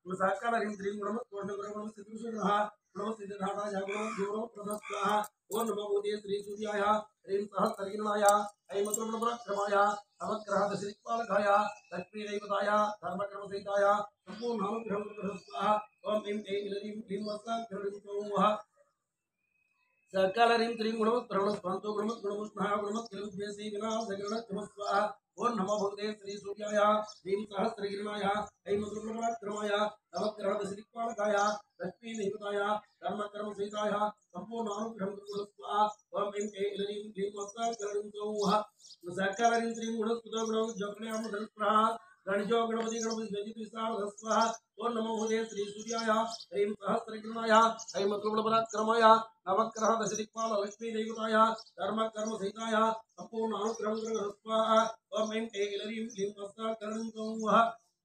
साकारिं त्रिं गुणम कोशगुणम सिद्धुषुरः गुणम सिद्धधाता जागुणम जीवनम प्रदस्वाहा ओम नमो भूते श्री सूर्याय ह्रीं सहस्रकिरणाय ऐं मंत्रप्रक्रमाय नवग्रह दशदिक्पालकाय लक्ष्मी देवताय धर्मक्रमसहिताय संपूर्णानुग्रहं प्रदस्वाहा ओम ऐं ऐं ह्रीं वस्ता किरणं सकलरिं त्रिं गुणवत्प्रणस्पन्तो गुणवत्गुणवत्महा गुणवत्किलुद्वेषी विनाशगणक्रमस्वाहा ओं नमो भगवते श्री सूर्याय ह्रीं सहस्रकिरणाय ऐं मंत्रप्रक्रमाय नवग्रहदशदिक्पालकाय लक्ष्मी देवताय धर्मकर्मसहिताय सम्पूर्णानुग्रहं कुरुस्वाहा ओं ऐं ह्रीं क्लीं वत्सकरणं सकलरिं त्रिं गुणवत्कृतो गुणवज्जग्न्यामधल्प्रहा गणजो गणपति गणपति गजित विशाल स्वाहा ओं नमो भगवते श्री सूर्याय ह्रीं सहस्रकिरणाय ऐं मंत्रप्रक्रमाय नवग्रह दशदिक्पाल लक्ष्मी देवताय धर्म कर्म सहिताय संपूर्ण अनुग्रह स्वाहा ओम ऐं ह्रीं क्लीं वत्सकरणं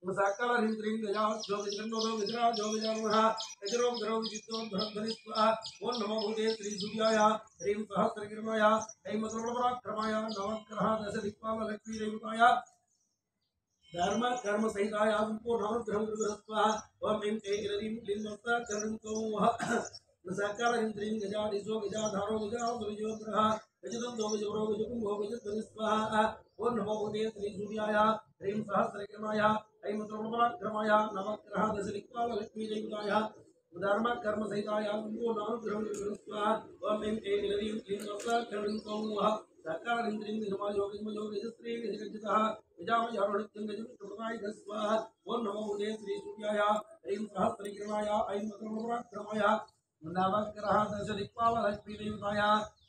सकलरिं त्रिं गजा जोगजगन्नो विजरा जोगजानः गजरो गजरो विद्यो धनध्वनि स्वाहा ओं नमो भगवते श्री सूर्याय ह्रीं सहस्रकिरणाय ऐं मंत्रप्रक्रमाय नवग्रह दशदिक्पाल लक्ष्मी देवताय धर्म कर्म सहिताय संपूर्ण अनुग्रह स्वाहा ओम ऐं ह्रीं क्लीं वत्सकरणं सकलरिं त्रिं गजाधीशो गजाधारो गजासुरजोग्रः गजदन्तो गजवरो गजकुम्भो गजध्वनि स्वाहा ओं नमो भगवते श्री सूर्याय ह्रीं सहस्रकिरणाय ऐं मंत्रप्रक्रमाय नवग्रह दशदिक्पाल लक्ष्मी देवताय धर्म कर्म सहिताय संपूर्णानुग्रहं स्वाहा ओं ऐं ह्रीं क्लीं वत्सकरणं सकलरिं त्रिं गजमायो गजमयो गजस्त्री गजगजितः गजामयारुणित्यं गजविष्णुपदाय स्वाहा ओं नमो भगवते श्री सूर्याय ह्रीं सहस्रकिरणाय ऐं मंत्रप्रक्रमाय नवग्रह दशदिक्पाल लक्ष्मी देवताय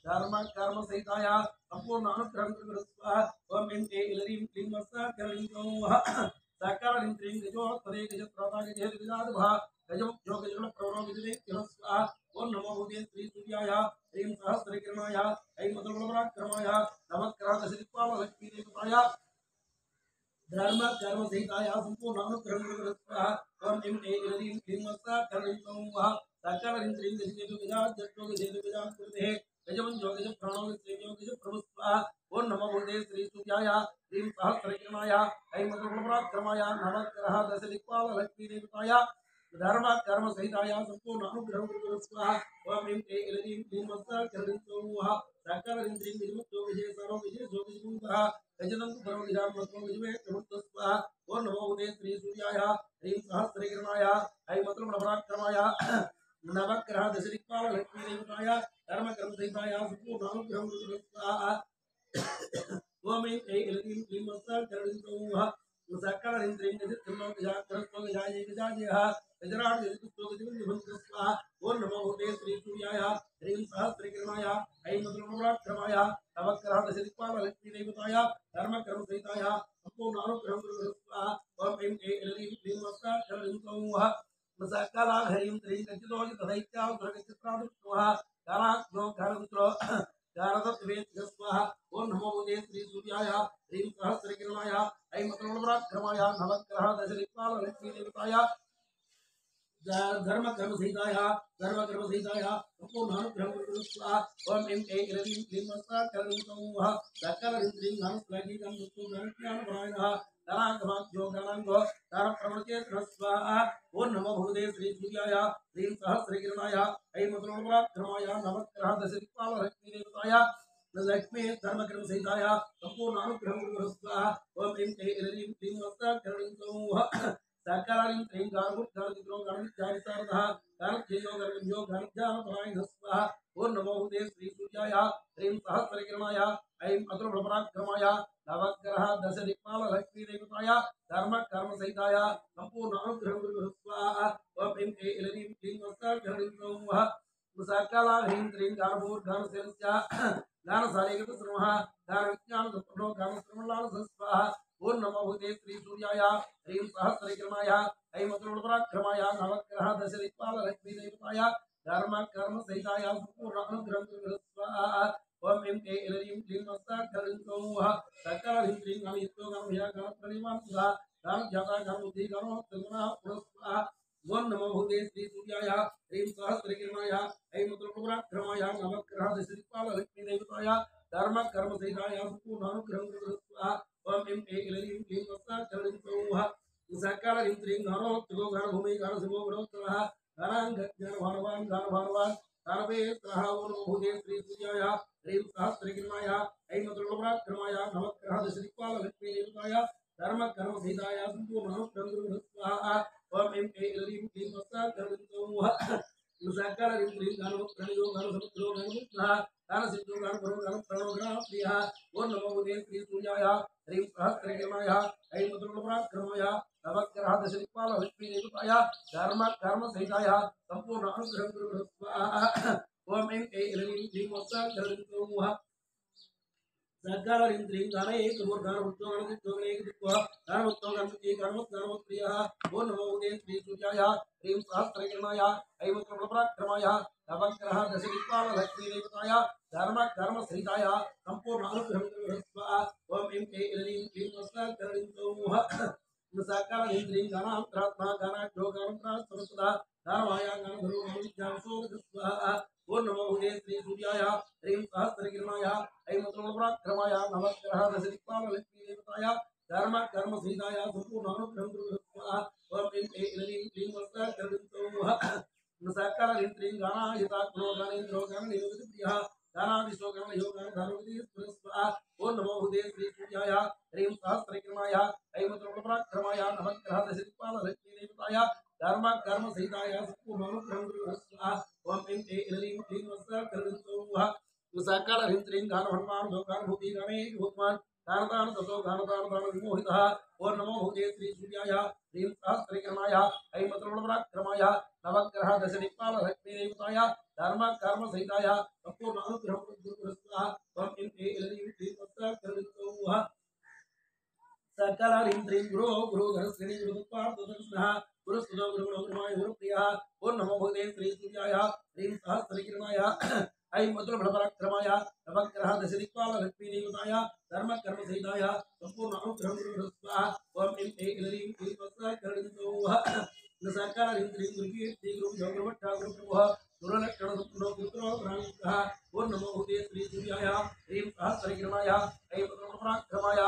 धर्म कर्म सहिताय संपूर्ण अनुग्रहं स्वाहा ओं ऐं ह्रीं क्लीं वत्सकरणं सकलरिं त्रिं गजोत्तरे गजत्राता गजहेतुगजाद्भा गजमुख्यो गजगणप्रवरो गजदेत्यो स्वाहा ओं नमो भगवते श्री सूर्याय ह्रीं सहस्रकिरणाय ऐं मंत्रप्रक्रमाय नवग्रह दशदिक्पाल लक्ष्मी देवताय धर्म कर्म सहिताय संपूर्ण अनुग्रहं स्वाहा ओं ऐं ह्रीं क्लीं वत्सकरणं सकलरिं त्रिं गजकेतु गजाद्जट्टो गजेतु गजाकृते गजमञ्जो गजप्राणो गजसेव्यो गजप्रभुस्वाहा ओं नमो भगवते श्री सूर्याय ह्रीं सहस्रकिरणाय ऐं मंत्रप्रक्रमाय नवग्रह दशदिक्पाल लक्ष्मी देवताय धर्म कर्म सहिताय संपूर्ण अनुग्रहं स्वाहा ओं ऐं ह्रीं क्लीं वत्सकरणं सकलरिं त्रिं गजमुख्यो गजेसरो गजेशो गजकुन्तः गजदन्तु परम गजाननो गजमे स्वाहा ओं नमो भगवते श्री सूर्याय ह्रीं सहस्रकिरणाय ऐं मंत्रप्रक्रमाय नवग्रह दशदिक्पाल लक्ष्मी देवताय धर्म कर्म सहिताय संपूर्ण अनुग्रहं स्वाहा ओम ऐं ह्रीं क्लीं वत्सकरणं सकलरिं त्रिं गजत्रिं गजाग्रस्तो गजायै गजाजयः गजराट गजकुस्तो गजविन्दुभन्तो स्वाहा ओं नमो भगवते श्री सूर्याय ह्रीं सहस्रकिरणाय ऐं मंत्रप्रक्रमाय नवग्रह दशदिक्पाल लक्ष्मी देवताय धर्म कर्म सहिताय संपूर्ण अनुग्रहं स्वाहा ओम ऐं ह्रीं क्लीं वत्सकरणं सकलाघरीं त्रिं गजदोजितदैत्यां दुर्गचित्रादुष्टवः गानाग्नो गानमित्रो गानदत्वेत्य स्वाहा ओं नमो भगवते श्री सूर्याय ह्रीं सहस्रकिरणाय ऐं मंत्रप्रक्रमाय नवग्रह दशदिक्पाल लक्ष्मी देवताय धर्म कर्म सहिताय संपूर्ण अनुग्रहं स्वाहा ओम ऐं ह्रीं क्लीं वत्सकरणं सकलरिं त्रिं घनश्लाघीतं ज्ञानपरायणः धनागमाख्यो गणाङ्गो धनप्रवृत्ते स्वाहा ओं नमो भगवते श्री सूर्याय ह्रीं सहस्रकिरणाय ऐं मंत्रप्रक्रमाय नवग्रह दशदिक्पाल लक्ष्मी देवताय लक्ष्मी धर्म कर्म सहिताय संपूर्ण अनुग्रहं स्वाहा ओम ऐं ह्रीं क्लीं वत्सकरणं सकलरिं त्रिं गानगुणगानचित्रो गानविद्याविशारदः गानध्येयो गानगम्यो गानज्ञानपरायणः स्वाहा ओं नमो भगवते श्री सूर्याय ह्रीं सहस्रकिरणाय ऐं मंत्रप्रक्रमाय नवग्रह दशदिक्पाल लक्ष्मी देवताय धर्म कर्म सहिताय संपूर्ण अनुग्रहं स्वाहा ओम ऐं ह्रीं क्लीं वत्सकरणं सकलरिं त्रिं गानभूर्गानसेनस्य गानसालेगतसर्वः गानविज्ञानसम्पन्नो गानश्रवणलालसः स्वाहा ओं नमो भगवते श्री सूर्याय ह्रीं सहस्रकिरणाय ऐं मंत्रप्रक्रमाय नवग्रह दशदिक्पाल लक्ष्मी देवताय धर्म कर्म सहिताय संपूर्ण अनुग्रहं स्वाहा ओम ऐं ह्रीं क्लीं वत्सकरणं सकलरिं त्रिं गानयुक्तो गानभया गानप्रणीमान् सुधा गानज्ञाता गानबुद्धि गानोत्तमः पुनस्वाहा ओं नमो भगवते श्री सूर्याय ह्रीं सहस्रकिरणाय ऐं मंत्रप्रक्रमाय नवग्रह दशदिक्पाल लक्ष्मी देवताय धर्म कर्म सहिताय संपूर्ण अनुग्रहं स्वाहा ओम ऐं ह्रीं क्लीं वत्सकरणं सकल इंद्रिय गानो तिगो गान भूमि गान शिवो गुणोत्तरः गानांग ज्ञान भानवान गानवे सह ओनो भूते श्री सूर्याय ह्रीं सहस्रगिरणाय ऐं मधुरपराक्रमाय नवग्रह दशदिक्पाल लक्ष्मी देवताय धर्म कर्म सीताय संपूर्ण ब्रह्म स्वाहा ओम ऐं ह्रीं क्लीं वत्सा कर्मतो सकल इंद्रिय गानो प्रणयो गानो समुद्रो गानो मुक्तः गान सिद्धो गान गुरु गान प्रणो गान प्रियः ओम नमो भूते श्री सूर्याय ह्रीं सहस्रगिरणाय ऐं मधुरपराक्रमाय नवग्रह दशदिक्पाल लक्ष्मी देवताय धर्म कर्म सहिताय संपूर्ण अनुग्रह गुरु स्वाहा ओम ऐं ह्रीं क्लीं वत्सा कर्मतो सकल इंद्रिय गाने गुरुर्गान उत्तोगण उत्तोगण एक दिक्वा गान उत्तोगण की गान प्रियः ओम नमो भूते श्री सूर्याय ह्रीं सहस्रकिरणाय ऐं मधुरपराक्रमाय नवग्रह दशदिक्पाल लक्ष्मी देवताय धर्म कर्म सहिताय संपूर्ण अनुग्रह स्वाहा ओम ऐं ह्रीं क्लीं वत्सा कर्मतो सकल इंद्रिय गानांतरात्मा गानाढ्यो गानंतरात्मसदा धर्माया गान गुरु गान स्वाहा ओम नमो भूते श्री सूर्याय ह्रीं सहस्रकिरणाय ऐं मधुरपराक्रमाय नवग्रह दशदिक्पाल लक्ष्मी देवताय धर्म कर्म सहिताय संपूर्ण अनुग्रह स्वाहा ओम ऐं ह्रीं क्लीं वत्सा कर्मतो सकल इंद्रिय गानाहितात्मनो गानेन्द्रो गाननिरोधि प्रियः गानादिशो गानयो गानधारवति स्वाहा ओम नमो भूते श्री सूर्याय ह्रीं सहस्रकिरणाय ऐं मधुरपराक्रमाय नवग्रह दशदिक्पाल लक्ष्मी देवताय धर्म कर्म सहिताय संपूर्ण अनुग्रह स्वाहा ओम ऐं ह्रीं क्लीं वत्सा कर्मतो सकल इंद्रिय गान हनुमान गान भूति गाने भगवान गानदान ततो गानदान दान विमोहितः ओम नमो भूते श्री सूर्याय ह्रीं सहस्रकिरणाय ऐं मधुरपराक्रमाय नवग्रह दशदिक्पाल लक्ष्मी देवताय धर्म कर्म सहिताय संपूर्ण अनुग्रह स्वाहा ओम ऐं ह्रीं क्लीं वत्सा कर्मतो सकल इंद्रिय गुरु गुरु धनश्रेणी गुरुपार्थदर्शनः गुरु सुधो गुरु गुरुमाय गुरु प्रियः ओम नमो भूते श्री सूर्याय ह्रीं सहस्रकिरणाय ऐं मधुरपराक्रमाय नवग्रह दशदिक्पाल लक्ष्मी देवताय धर्म कर्म सहिताय संपूर्ण अनुग्रह स्वाहा ओम ऐं ह्रीं क्लीं वत्सा कर्मतो सकल इंद्रिय गुरुकीर्ति गुरु जोगुरुमठा गुरुप्रभुः गुरुलक्षण संपूर्ण गुरुत्रो ग्रामीणः ओम नमो भूते श्री सूर्याय ह्रीं सहस्रकिरणाय ऐं मधुरपराक्रमाय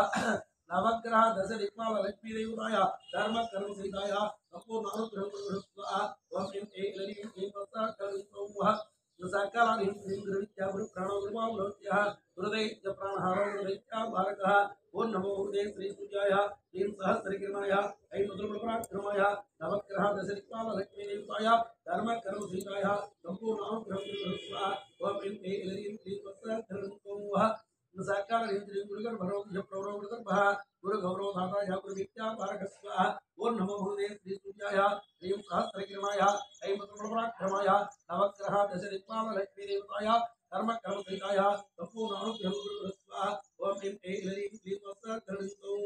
नवग्रह दशदिक्पाल लक्ष्मी देवताय धर्म कर्म सहिताय संपूर्ण अनुग्रह स्वाहा ओम ऐं ह्रीं क्लीं वत्सा कर्मतो सकल इंद्रिय गुरुविद्या गुरु प्राणो गुरुमावलोक्यः गुरुदैत्य प्राणहारो गुरुदैत्या भारकः ओम नमो भूते श्री सूर्याय ह्रीं सहस्रकिरणाय ऐं मधुरपराक्रमाय नवग्रह दशदिक्पाल लक्ष्मी देवताय धर्म कर्म सहिताय संपूर्ण अनुग्रह स्वाहा ओम ऐं ह्रीं क्लीं वत्सा कर्मतो सकल इंद्रिय गुरुगण भरो प्रवरो गुरुगर्भः गुरु गौरव धाताय गुरु विद्या पारक स्वाहा ओम नमो भूते श्री सूर्याय ह्रीं सहस्रकिरणाय ऐं मधुरपराक्रमाय नवग्रह दशदिक्पाल लक्ष्मी देवताय धर्म कर्म सहिताय संपूर्ण अनुग्रह स्वाहा ओम ऐं ह्रीं क्लीं वत्सा कर्मतो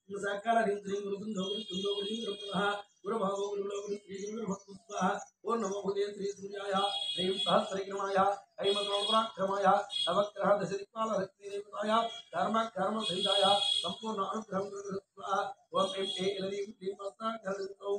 सकल इंद्रिय गुरुसुंदो गुरुसुंदो गुरुप्रभः गुरु भागो गुरु श्री गुरु भक्त स्वाहा ओम नमो भूते श्री सूर्याय ह्रीं सहस्रकिरणाय ऐं मधुरपराक्रमाय नवग्रह दशदिक्पाल लक्ष्मी देवताय धर्म कर्म सहिताय संपूर्ण अनुग्रह स्वाहा ओम ऐं ह्रीं क्लीं वत्सा कर्मतो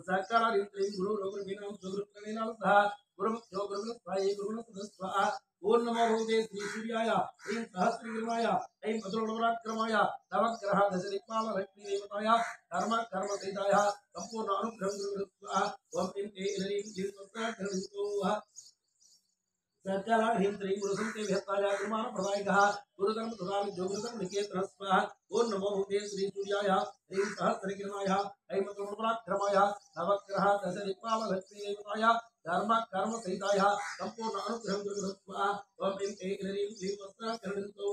सकल इंद्रिय गुरु रोग बिना गुरु प्रणेनाल सह गुरु जो गुरु स्वाहा गुरु स्वाहा ओम नमो भूते श्री सूर्याय ह्रीं सहस्रकिरणाय ऐं मधुरपराक्रमाय नवग्रह दशदिक्पाल लक्ष्मी देवताय धर्म कर्म सहिताय संपूर्ण अनुग्रह स्वाहा ओम ऐं ह्रीं क्लीं वत्सा कर्मतो सकल इंद्रिय गुरुसंते विहताय गुरुमान प्रदायकः गुरुधर्म सुधारि जोगुरुधर्म निकेतनः स्वाहा ओम नमो भूते श्री सूर्याय ह्रीं सहस्रकिरणाय ऐं मधुरपराक्रमाय नवग्रह दशदिक्पाल लक्ष्मी देवताय धर्म कर्म सहिताय संपूर्ण अनुग्रह स्वाहा ओम ऐं ह्रीं क्लीं वत्सा कर्मतो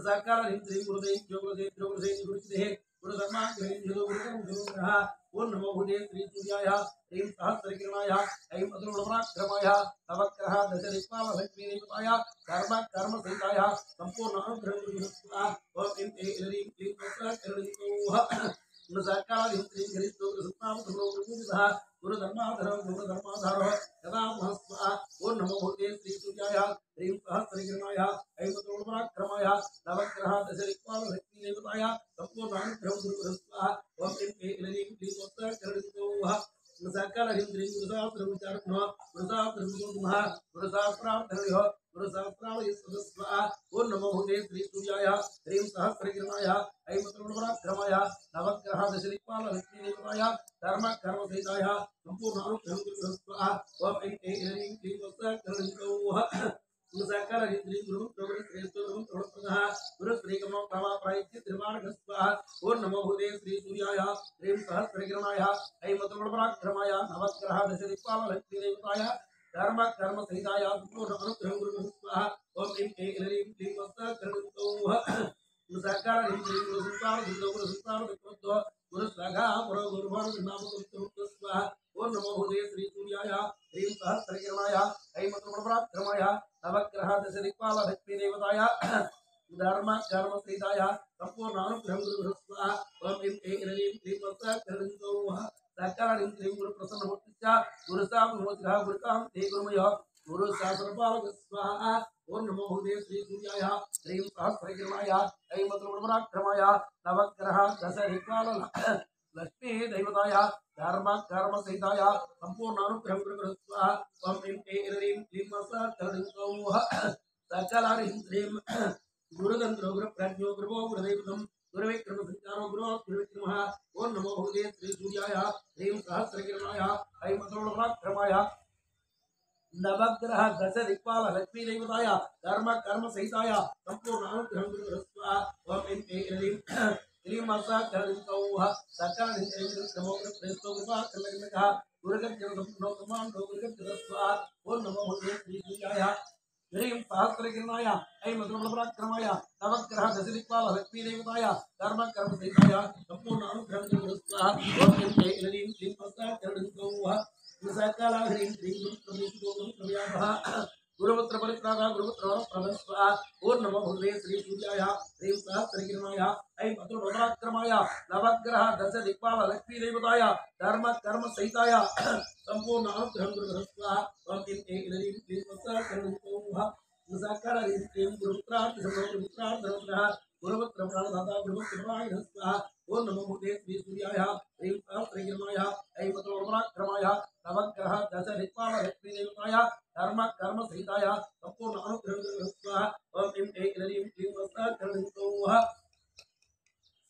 सकल इंद्रिय गुरुदेव गुरुधर्माग्रह ओम नमो भूते श्री सूर्याय ह्रीं सहस्रकिरणाय ऐं मधुरपराक्रमाय नवग्रह दशदिक्पाल लक्ष्मी देवताय धर्म कर्म सहिताय संपूर्ण अनुग्रह स्वाहा ओम ऐं ह्रीं क्लीं वत्सा कर्मतो सकल इंद्रिय गुरुसुनाम गुरुधर्माधरो यदा महस्वा ओम नमो भूते श्री सूर्याय ह्रीं सहस्रकिरणाय ऐं मधुरपराक्रमाय नवग्रह दशदिक्पाल लक्ष्मी देवताय संपूर्ण अनुग्रह स्वाहा ओम ऐं ह्रीं क्लीं वत्सा कर्मतो सकल इंद्रिय गुरुशास्त्रविचारणः गुरुशास्त्रावय स्वाहा ओम नमो भूते श्री सूर्याय ह्रीं सहस्रकिरणाय ऐं मधुरपराक्रमाय नवग्रह लक्ष्मी देवताय धर्म कर्म सहिताय संपूर्ण अनुग्रहं कुरु स्वाहा ओम ऐं ऐं क्लीं वत्सकरणितौः सकल इंद्रिय गुरु प्रभु श्रेष्ठ गुरु प्रभुप्रदः गुरु श्री कमो प्रभा प्रायच्य त्रिवाण स्वाहा ओम नमो भूते श्री सूर्याय ह्रीं सहस्रकिरणाय ऐं मधुपराक्रमाय नवग्रह दश दिक्पाल लक्ष्मी देवताय धर्म कर्म सहिताय संपूर्ण अनुग्रहं कुरु स्वाहा ओम ऐं ऐं क्लीं वत्सकरणितौः सकल इंद्रिय गुरु संसार गुरु सगा गुरु भर नाम स्वाहा ओम नमो भूते श्री सूर्याय ह्रीं सहस्रकिरणाय ऐं मधुपराक्रमाय नवग्रह दश दिक्पाल लक्ष्मी देवताय धर्म कर्म सहिताय संपूर्ण अनुग्रहं गुरु स्वाहा ओम ऐं ऐं क्लीं वत्सकरणितौः सकल इंद्रिय गुरु प्रसन्नमूर्तिश्च गुरु सामूर्तिः गुरुकां ते गुरुमय गुरु सहस्रपालक स्वाहा ओम नमो भूते श्री सूर्याय ह्रीं सहस्रकिरणाय ऐं मधुपराक्रमाय नवग्रह दश दिक्पाल लक्ष्मी देवताय धर्म कर्म सहिताय संपूर्ण अनुग्रहं गुरु स्वाहा ओम ऐं ऐं क्लीं वत्सकरणितौः सकल इंद्रिय गुरुतंत्रो गुरु प्रज्ञो गुरुवो गुरुदेवतम गुरुविक्रम संचारो गुरुविक्रमः ओम नमो भूते श्री सूर्याय ह्रीं सहस्रकिरणाय ऐं मधुपराक्रमाय नवग्रह दश दिक्पाल लक्ष्मी देवताय धर्म कर्म सहिताय संपूर्ण अनुग्रहं गुरु स्वाहा ओम ऐं ऐं क्लीं वत्सकरणितौः सकल इंद्रिय गुरु श्रेष्ठो गुरुवा कल्लकः गुरुगर्जन संपूर्ण कमांडो गुरुगर्जन स्वाहा ओम नमो भूते श्री सूर्याय ह्रीं सहस्रकिरणाय ऐं मधुपराक्रमाय नवग्रह दश दिक्पाल लक्ष्मी देवताय धर्म कर्म सहिताय संपूर्ण अनुग्रहं गुरु स्वाहा ओम ऐं ऐं क्लीं वत्सकरणितौः सकल ह्रीं क्लीं गुरुप्रभुः गुरुपुत्र परित्रागा गुरुपुत्र प्रभस्वा ओम नमो भगवते श्री सूर्याय ह्रीं सहस्रकिरणाय ऐं मधुपराक्रमाय नवग्रह दश दिक्पाल लक्ष्मी देवताय धर्म कर्म सहिताय संपूर्ण अनुग्रहं गुरु स्वाहा ओम ऐं ऐं क्लीं वत्सकरणितौः सकल ह्रीं गुरुपुत्रार्थ गुरुपुत्र प्राणदाता गुरुपुत्र प्राण स्वाहा ओम नमो भगवते श्री सूर्याय ह्रीं सहस्रकिरणाय ऐं मधुपराक्रमाय नवग्रह दश दिक्पाल लक्ष्मी देवताय धर्म कर्म सहिताय संपूर्ण अनुग्रहं गुरु स्वाहा ओम ऐं ऐं क्लीं वत्सकरणितौः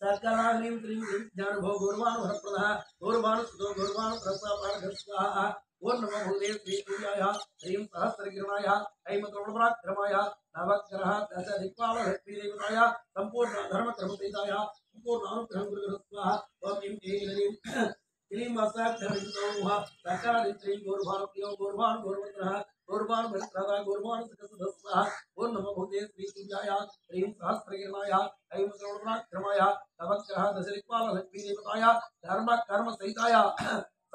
सकल ह्रीं क्लीं ज्ञानभो गुरुवान् वरप्रदः गुरुवान् सुतो गुरुवान् प्रसाद स्वाहा ओम नमो भगवते श्री सूर्याय ह्रीं सहस्रकिरणाय ऐं मधुपराक्रमाय नवग्रह दश दिक्पाल लक्ष्मी देवताय संपूर्ण धर्म कर्म सहिताय संपूर्ण अनुग्रहं गुरु स्वाहा ओम ऐं ऐं क्लीं वत्सकरणितौः सकल इंद्रिय गुरुभारतीयो गुरुवान् गुरुवत्रः गुरुवान् भरत्रः गुरुवान् सकसदः स्वाहा ओम नमो भगवते श्री सूर्याय ह्रीं सहस्रकिरणाय ऐं मधुपराक्रमाय नवग्रह दश दिक्पाल लक्ष्मी देवताय धर्म कर्म सहिताय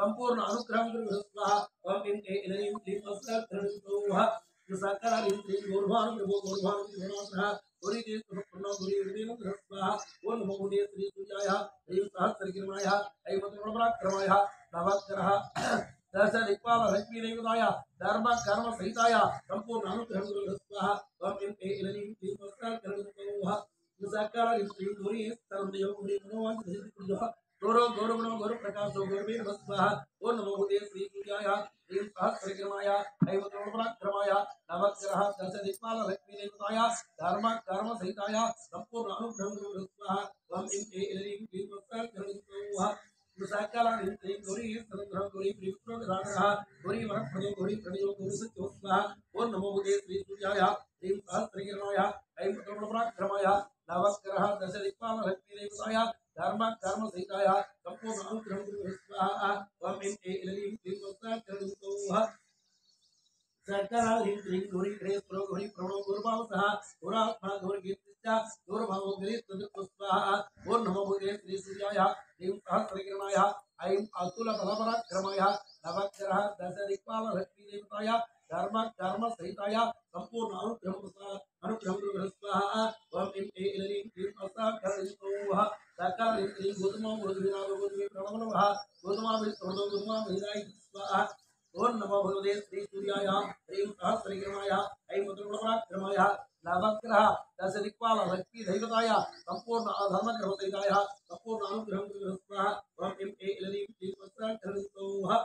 संपूर्ण अनुग्रहं गुरु स्वाहा ओम ऐं ऐं क्लीं वत्सकरणितौः सकल इंद्रिय गुरुवान् गुरुवान् गुरुवत्रः गुरुदेव समर्पणो गुरुदेव स्वाहा ओम नमो भगवते श्री सूर्याय ह्रीं सहस्रकिरणाय ऐं मधुपराक्रमाय नवग्रह दश दिक्पाल लक्ष्मी देवताय धर्म कर्म सहिताय संपूर्ण अनुग्रहं गुरु स्वाहा ओम ऐं ऐं क्लीं वत्सकरणितौः सकल इंद्रिय गुरुदेव गुरुदेव गुरु गुरुगुणो गुरु प्रकाशो गुरुवीर स्वाहा ओम नमो भगवते श्री सूर्याय ह्रीं सहस्रकिरणाय ऐं मधुपराक्रमाय नवग्रह दश दिक्पाल लक्ष्मी देवताय धर्म कर्म सहिताय संपूर्ण अनुग्रहं गुरु स्वाहा ओम ऐं ऐं क्लीं वत्सकरणितौः सकल इंद्रिय गुरु समुद्र गुरु प्रियपुत्रः गुरु वरप्रदो गुरु प्रणयो गुरु सत्यो स्वाहा ओम नमो भगवते श्री सूर्याय ह्रीं सहस्रकिरणाय ऐं मधुपराक्रमाय नवग्रह दश दिक्पाल लक्ष्मी देवताय धर्म कर्म सहिताय संपूर्ण अनुग्रहं गुरु स्वाहा ओम ऐं ऐं क्लीं वत्सकरणितौः सकल इंद्रिय गुरु श्रेष्ठो गुरु प्रणो गुरुभावतः गुरात्मा गुरुकीर्तिश्च गुरुभावो गुरुत्वदुः स्वाहा ओम नमो भगवते श्री सूर्याय ह्रीं सहस्रकिरणाय ऐं अतुल बलपराक्रमाय नवग्रह दश दिक्पाल लक्ष्मी देवताय धर्म कर्म सहिताय संपूर्ण अनुग्रहं गुरु स्वाहा ओम ऐं ऐं क्लीं वत्सकरणितौः सकल इंद्रिय गुरुमो गुरुविरागो गुरुवे प्रणवनवः गुरुमाभिष्टो गुरुमाभिराय स्वाहा ओम नमो भगवते श्री सूर्याय ह्रीं सहस्रकिरणाय ऐं मधुपराक्रमाय नवग्रह दश दिक्पाल लक्ष्मी देवताय संपूर्ण धर्म कर्म सहिताय संपूर्ण अनुग्रहं गुरु स्वाहा ओम ऐं ऐं क्लीं वत्सकरणितौः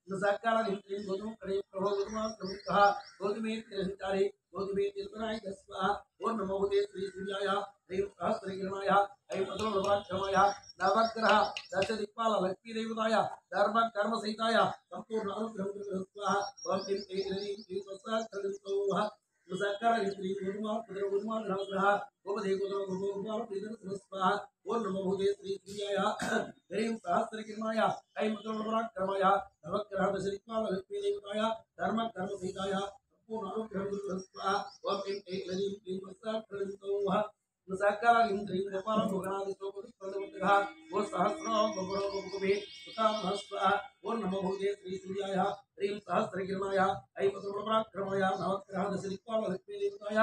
सकल इंद्रिय गुरु प्रभो गुरुवान् प्रभुः गोधुमे संचारे गोधुमे तीर्थनाय स्वाहा ओम नमो भगवते श्री सूर्याय ह्रीं सहस्रकिरणाय ऐं मधुपराक्रमाय नवग्रह दश दिक्पाल लक्ष्मी देवताय धर्म कर्म सहिताय संपूर्ण अनुग्रह स्वाहा ओम ऐं क्लीं ह्रीं क्लीं स्वस्ता क्रलिंसौः सकल इंद्रिय गुरुमा पुत्र गुरुमा ग्रह गोपदे गुरु गोपाल प्रीतम स्वाहा ओम नमो भूते श्री सूर्याय ह्रीं सहस्रकिरणाय ऐं मंत्रपराक्रमाय नवग्रह दशरिक्माल लक्ष्मी देवताय धर्म कर्म सहिताय संपूर्ण अनुग्रह स्वाहा ओम ऐं ह्रीं क्लीं स्वस्ता क्रलिंसौः सकल इंद्रिय गोपाल भगवान सोपदः वो सहस्रो गोपरो गोपे सुतामः स्वाहा ओम नमो भूते श्री सूर्याय ह्रीं सहस्रकिरणाय ऐं मंत्रपराक्रमाय नवग्रह दशरिक्माल लक्ष्मी देवताय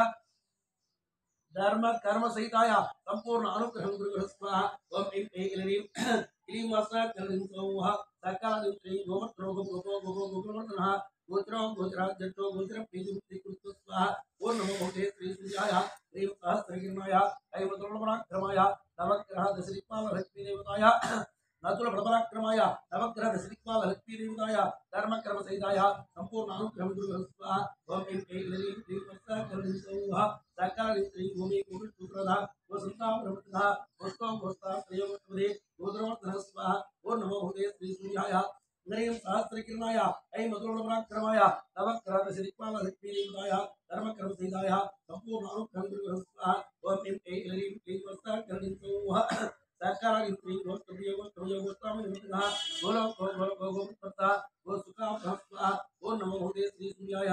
धर्म कर्म सहिताय संपूर्ण अनुग्रह गुरु स्वाहा ओम ऐं ह्रीं क्लीं वस्त्र कलिंसौः सकल इंद्रिय गोपरो गोपवर्धनः गोत्रो गोत्राजटो गोत्र प्रीति स्वाहा ओम नमो भूते श्री सूर्याय ह्रीं सहस्रकिरणाय ऐं मंत्रपराक्रमाय नवग्रह दशरिक्माल लक्ष्मी देवताय नतुल प्रपराक्रमाय नवग्रह दशरिक्माल लक्ष्मी देवताय धर्म कर्म सहिताय संपूर्ण अनुग्रह गुरु स्वाहा ओम ऐं ह्रीं क्लीं वस्त्र कलिंसौः सकल इंद्रिय भूमि पुत्रधा वसंता प्रवृत्तः वस्तो वस्ता प्रयोगोत्पदे गोत्रोत्तरः स्वाहा ओम नमो भूते श्री सूर्याय ह्रीं सहस्रकिरणाय ऐं मंत्रपराक्रमाय नवग्रह दशरिक्माल लक्ष्मी देवताय धर्म कर्म सहिताय संपूर्ण अनुग्रह गुरु स्वाहा ओम ऐं ह्रीं क्लीं वस्त्र कलिंसौः सकल इंद्रिय गोत्रोत्तरः गोलोक गोसुखा स्वाहा ओम नमो भूते श्री सूर्याय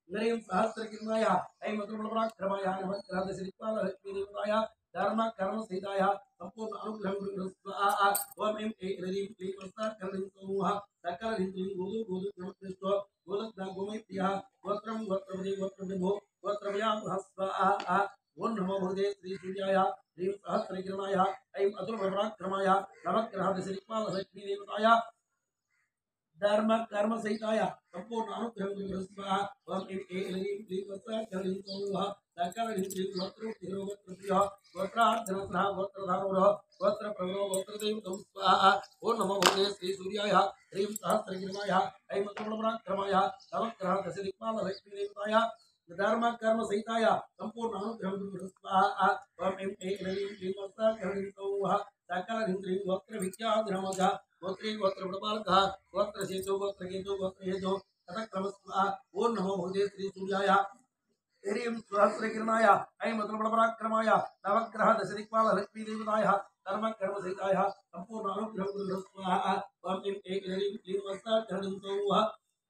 ह्रीं सहस्रकिरणाय ऐं मंत्रपराक्रमाय नवग्रह दशरिक्माल लक्ष्मी देवताय धर्म कर्म सहिताय संपूर्ण अनुग्रह गुरु स्वाहा ओम ऐं ह्रीं क्लीं वस्त्र कलिंसौः सकल इंद्रिय गोदो गोमै प्रियः गोत्रं गोत्रपदे गोत्रविभो गोत्रमयामः स्वाहा ओम नमो भूते श्री सूर्याय ह्रीं सहस्रकिरणाय ऐं मंत्रपराक्रमाय नवग्रह दशरिक्माल लक्ष्मी देवताय धर्म कर्म सहिताय संपूर्ण अनुग्रह गुरु स्वाहा ओम ऐं ह्रीं क्लीं वस्त्र कलिंसौः सकल इंद्रिय गोत्रोत्तरः गोत्रार्धनः गोत्रधारोः गोत्रप्रवरो गोत्रदेवतं स्वाहा ओम नमो भूते श्री सूर्याय ह्रीं सहस्रकिरणाय ऐं मंत्रपराक्रमाय नवग्रह दशरिक्माल लक्ष्मी देवताय धर्म कर्म सहिताय संपूर्ण अनुग्रह गुरु स्वाहा ओम ऐं ह्रीं क्लीं वस्त्र कलिंसौः सकल इंद्रिय गोत्र विद्याधर्मः गोत्रे गोत्र प्रपालकः गोत्र सेतु गोत्र केतु गोत्र हेतु ततक्रम स्वाहा ओम नमो भूते श्री सूर्याय ह्रीं सहस्रकिरणाय ऐं मंत्रपराक्रमाय नवग्रह दशरिक्माल लक्ष्मी देवताय धर्म कर्म सहिताय संपूर्ण अनुग्रह गुरु स्वाहा ओम ऐं ह्रीं क्लीं वस्त्र कलिंसौः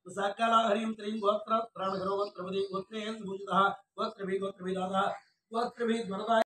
सकल ह्रीं क्लीं गोत्र प्राणगरो गोत्रपदे गोत्रे सुभूषितः गोत्रभिः गोत्रभिदाता गोत्रभिः वरदाय